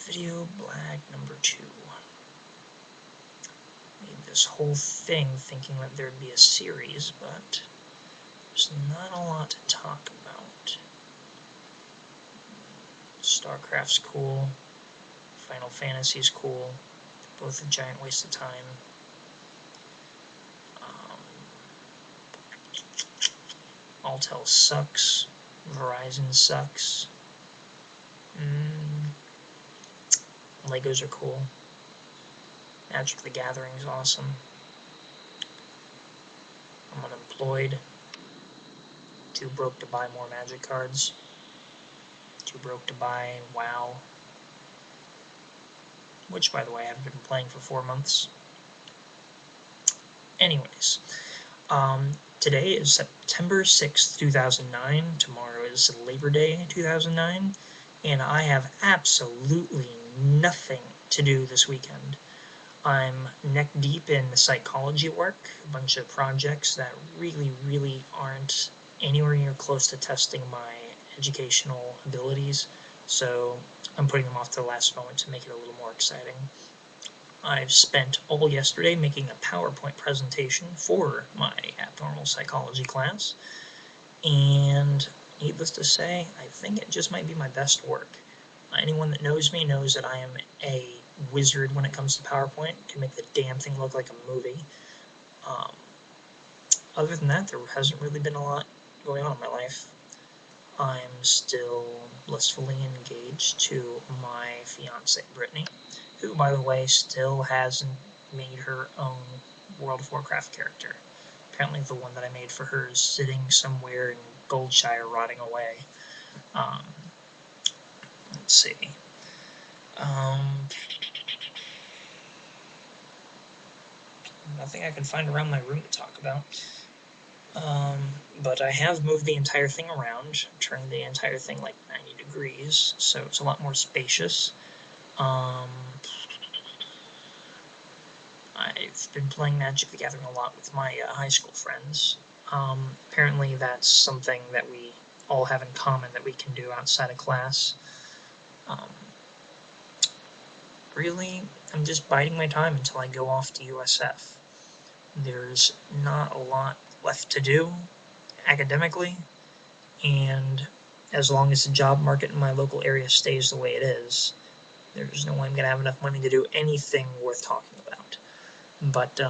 Videoblag number 2. Made this whole thing thinking that there'd be a series, but there's not a lot to talk about. StarCraft's cool. Final Fantasy's cool. Both a giant waste of time. Altel sucks. Verizon sucks. Legos are cool. Magic the Gathering is awesome. I'm unemployed. Too broke to buy more Magic cards. Too broke to buy WoW. Which, by the way, I've been playing for 4 months. Anyways, today is September 6th, 2009. Tomorrow is Labor Day 2009. And I have absolutely nothing to do this weekend. I'm neck deep in psychology work, a bunch of projects that really aren't anywhere near close to testing my educational abilities, so I'm putting them off to the last moment to make it a little more exciting. I've spent all yesterday making a PowerPoint presentation for my abnormal psychology class, and needless to say, I think it just might be my best work. Anyone that knows me knows that I am a wizard when it comes to PowerPoint. Can make the damn thing look like a movie. Other than that, there hasn't really been a lot going on in my life. I'm still blissfully engaged to my fiancée, Brittany, who, by the way, still hasn't made her own World of Warcraft character. Apparently the one that I made for her is sitting somewhere in Goldshire rotting away. Let's see. Nothing I can find around my room to talk about. But I have moved the entire thing around, turned the entire thing like 90 degrees, so it's a lot more spacious. I've been playing Magic the Gathering a lot with my high school friends. Apparently that's something that we all have in common that we can do outside of class. Really, I'm just biding my time until I go off to USF. There's not a lot left to do academically, and as long as the job market in my local area stays the way it is, there's no way I'm going to have enough money to do anything worth talking about. But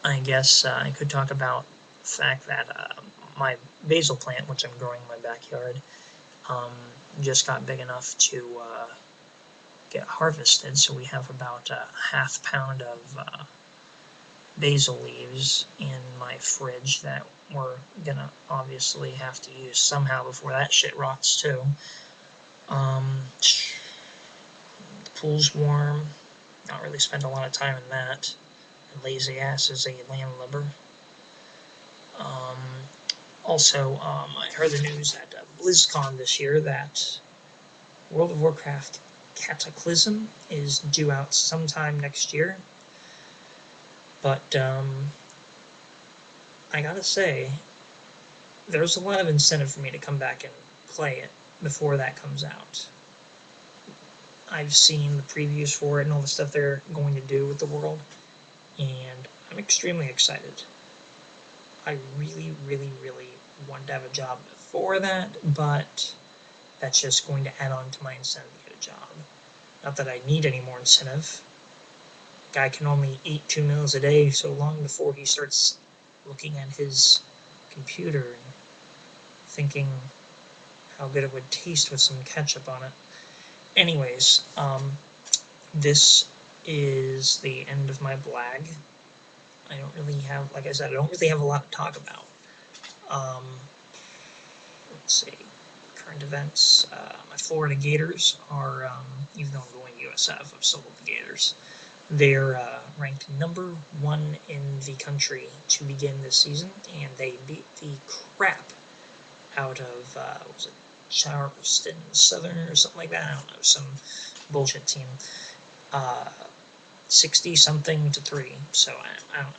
I guess I could talk about the fact that my basil plant, which I'm growing in my backyard, just got big enough to get harvested, so we have about a half pound of basil leaves in my fridge that we're gonna obviously have to use somehow before that shit rots too. The pool's warm. Not really spent a lot of time in that. And lazy ass is a landlubber. Also, I heard the news at BlizzCon this year that World of Warcraft Cataclysm is due out sometime next year. But I gotta say, there's a lot of incentive for me to come back and play it before that comes out. I've seen the previews for it and all the stuff they're going to do with the world, and I'm extremely excited. I really want to have a job before that, but that's just going to add on to my incentive to get a job. Not that I need any more incentive. A guy can only eat 2 meals a day so long before he starts looking at his computer and thinking how good it would taste with some ketchup on it. Anyways, this is the end of my blag. I don't really have, like I said, I don't really have a lot to talk about. Let's see, current events. My Florida Gators are, even though I'm going to USF, I'm still with the Gators. They're ranked number 1 in the country to begin this season, and they beat the crap out of, what was it, Charleston Southern or something like that? I don't know, some bullshit team. 60-something to 3, so I don't know.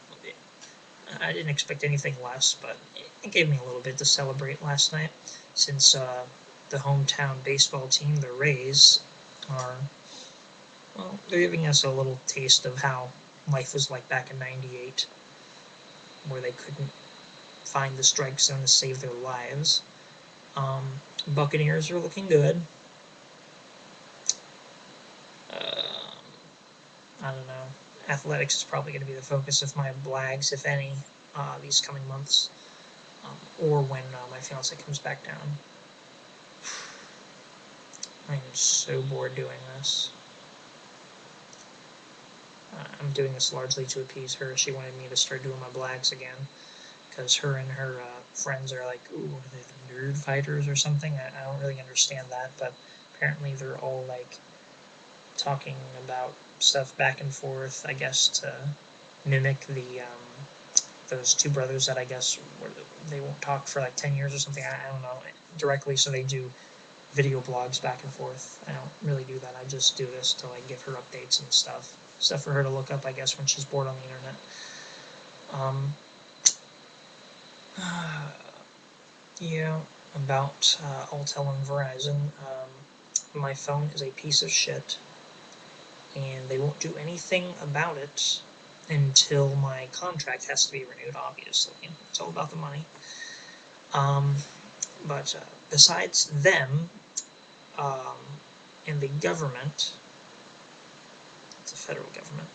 I didn't expect anything less, but it gave me a little bit to celebrate last night, since the hometown baseball team, the Rays, are, well, they're giving us a little taste of how life was like back in '98, where they couldn't find the strike zone to save their lives. Buccaneers are looking good. Uh, I don't know. Athletics is probably going to be the focus of my blags, if any, these coming months, or when my fiance comes back down. I'm so bored doing this. I'm doing this largely to appease her. She wanted me to start doing my blags again because her and her friends are like, ooh, what are they, the nerd fighters or something? I don't really understand that, but apparently they're all like talking about stuff back and forth, I guess, to mimic the those two brothers that I guess they won't talk for like 10 years or something. I don't know directly, so they do video blogs back and forth. I don't really do that. I just do this to like give her updates and stuff for her to look up, I guess, when she's bored on the internet. Um, yeah, about Alltel and Verizon. My phone is a piece of shit, and they won't do anything about it until my contract has to be renewed, obviously. It's all about the money. Um, but besides them, um, and the government, it's a federal government,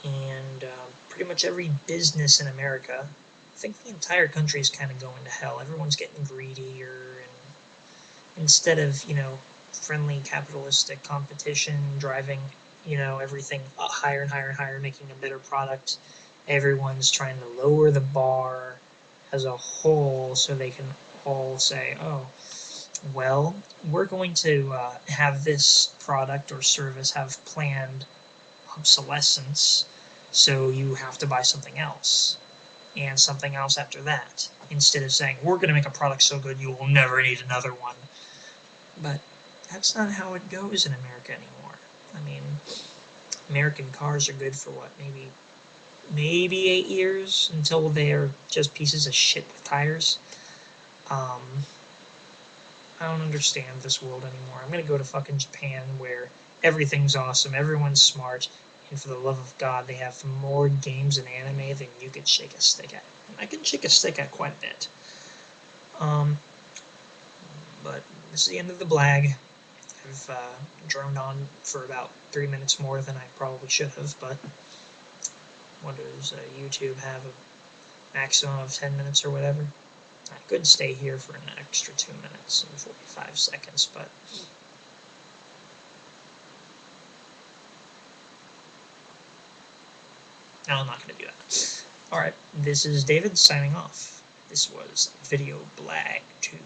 and pretty much every business in America, I think the entire country is kind of going to hell. Everyone's getting greedier, and instead of, friendly capitalistic competition driving, everything higher and higher and higher, making a better product, everyone's trying to lower the bar as a whole so they can all say, oh, well, we're going to have this product or service have planned obsolescence, so you have to buy something else and something else after that, instead of saying, we're going to make a product so good you will never need another one. But that's not how it goes in America anymore. I mean, American cars are good for what, maybe 8 years until they're just pieces of shit with tires. Um, I don't understand this world anymore. I'm gonna go to fucking Japan where everything's awesome, everyone's smart, and for the love of God, they have more games and anime than you could shake a stick at. And I can shake a stick at quite a bit. Um, but this is the end of the blag. I've droned on for about 3 minutes more than I probably should have, but what does YouTube have, a maximum of 10 minutes or whatever? I could stay here for an extra 2 minutes and 45 seconds, but no, I'm not going to do that. Alright, this is David signing off. This was Videoblag 2.